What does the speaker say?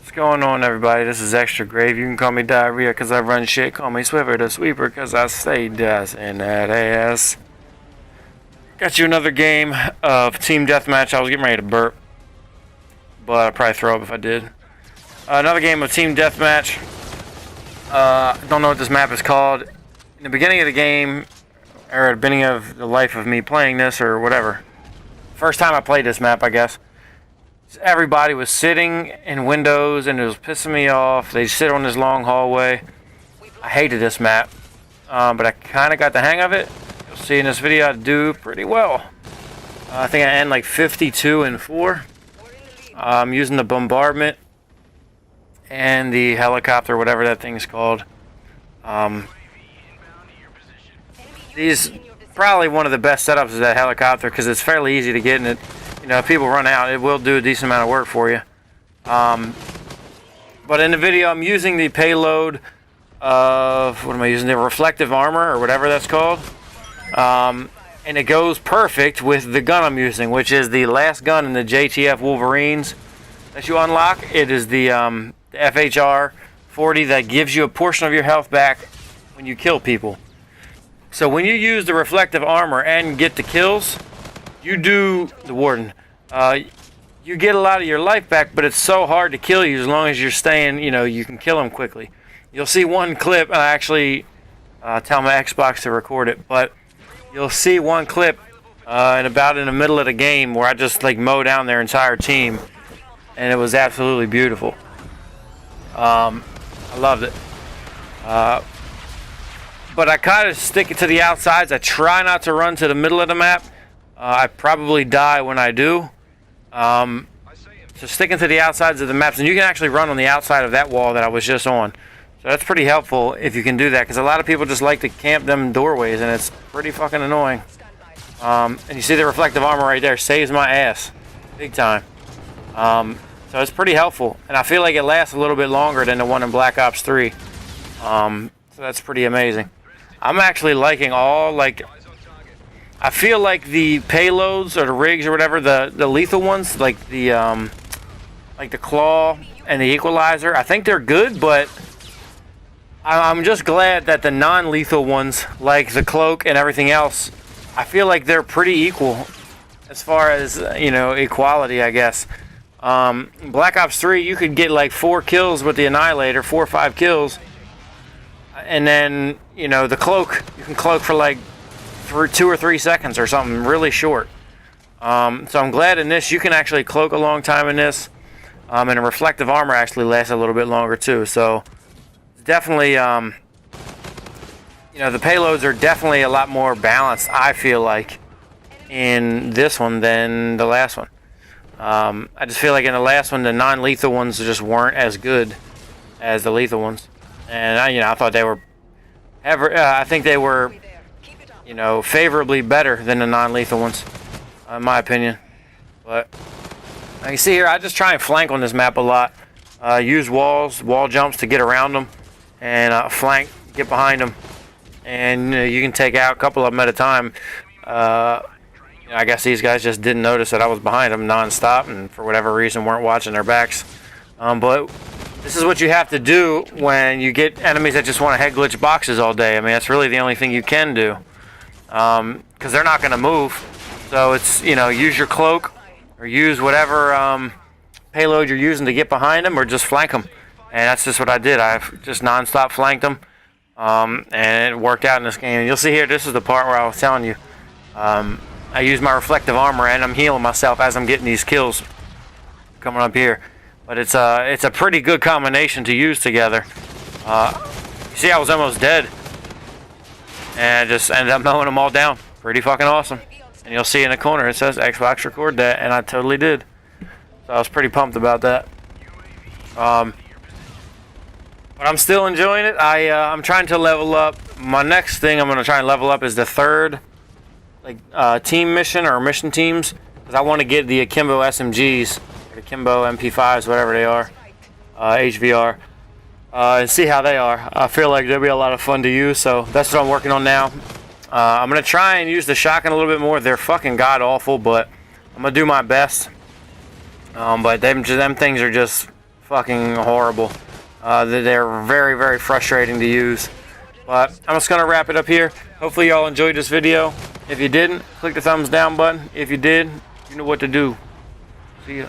What's going on, everybody? This is Extra Grave. You can call me Diarrhea because I run shit. Call me Swiffer the Sweeper because I stay dust in that ass. Got you another game of Team Deathmatch. I was getting ready to burp, but I'd probably throw up if I did. Another game of Team Deathmatch. I don't know what this map is called. In the beginning of the game, or at the beginning of the life of me playing this, or whatever. First time I played this map, I guess. Everybody was sitting in windows and it was pissing me off. They sit on this long hallway. I hated this map, but I kind of got the hang of it. You'll see in this video I do pretty well. I think I end like 52-4. I'm using the bombardment and the helicopter, whatever that thing's called. These probably one of the best setups is that helicopter because it's fairly easy to get in it. You know, if people run out, it will do a decent amount of work for you. But in the video, I'm using the payload of, what am I using? The reflective armor, or whatever that's called. And it goes perfect with the gun I'm using, which is the last gun in the JTF Wolverines that you unlock. It is the FHR 40 that gives you a portion of your health back when you kill people. So when you use the reflective armor and get the kills, you do the warden. You get a lot of your life back, but it's so hard to kill you as long as you're staying, you know, you can kill them quickly. You'll see one clip, and I actually tell my Xbox to record it, but you'll see one clip in the middle of the game where I just like mow down their entire team, and it was absolutely beautiful. I loved it. But I kind of stick it to the outsides. I try not to run to the middle of the map. I probably die when I do. So sticking to the outsides of the maps, and you can actually run on the outside of that wall that I was just on. So that's pretty helpful if you can do that, because a lot of people just like to camp them doorways, and it's pretty fucking annoying. And you see the reflective armor right there, saves my ass, big time. So it's pretty helpful, and I feel like it lasts a little bit longer than the one in Black Ops 3. So that's pretty amazing. I'm actually liking all, like, I feel like the payloads or the rigs or whatever, the lethal ones, like the claw and the equalizer, I think they're good, but I'm just glad that the non-lethal ones, like the cloak and everything else, I feel like they're pretty equal as far as, you know, equality, I guess. Black Ops 3, you could get like 4 kills with the Annihilator, 4 or 5 kills, and then, you know, the cloak, you can cloak for like 2 or 3 seconds or something really short. So I'm glad in this you can actually cloak a long time in this, and the reflective armor actually lasts a little bit longer too. So definitely, you know, the payloads are definitely a lot more balanced, I feel like, in this one than the last one. I just feel like in the last one the non-lethal ones just weren't as good as the lethal ones, and I thought they were I think they were, you know, favorably better than the non-lethal ones, in my opinion. But now you see here, I just try and flank on this map a lot. Use wall jumps to get around them, and flank, get behind them, and you can take out a couple of them at a time. I guess these guys just didn't notice that I was behind them non-stop, and for whatever reason weren't watching their backs. But this is what you have to do when you get enemies that just want to head glitch boxes all day. I mean, that's really the only thing you can do, because they're not going to move. So it's, you know, use your cloak or use whatever payload you're using to get behind them, or just flank them. And that's just what I did. I just non-stop flanked them, and it worked out in this game. And you'll see here, this is the part where I was telling you, I use my reflective armor and I'm healing myself as I'm getting these kills coming up here. But it's a pretty good combination to use together. You see, I was almost dead, and I just ended up mowing them all down. Pretty fucking awesome. And you'll see in the corner it says Xbox record that, and I totally did. So I was pretty pumped about that. But I'm still enjoying it. I'm trying to level up. My next thing I'm going to try and level up is the third, like, team mission or mission teams, because I want to get the Akimbo SMGs, or the Akimbo MP5s, whatever they are, HVR, and see how they are. I feel like they'll be a lot of fun to use, so that's what I'm working on now. I'm going to try and use the shotgun a little bit more. They're fucking god-awful, but I'm going to do my best. But them things are just fucking horrible. They're very, very frustrating to use. But I'm just going to wrap it up here. Hopefully y'all enjoyed this video. If you didn't, click the thumbs down button. If you did, you know what to do. See ya.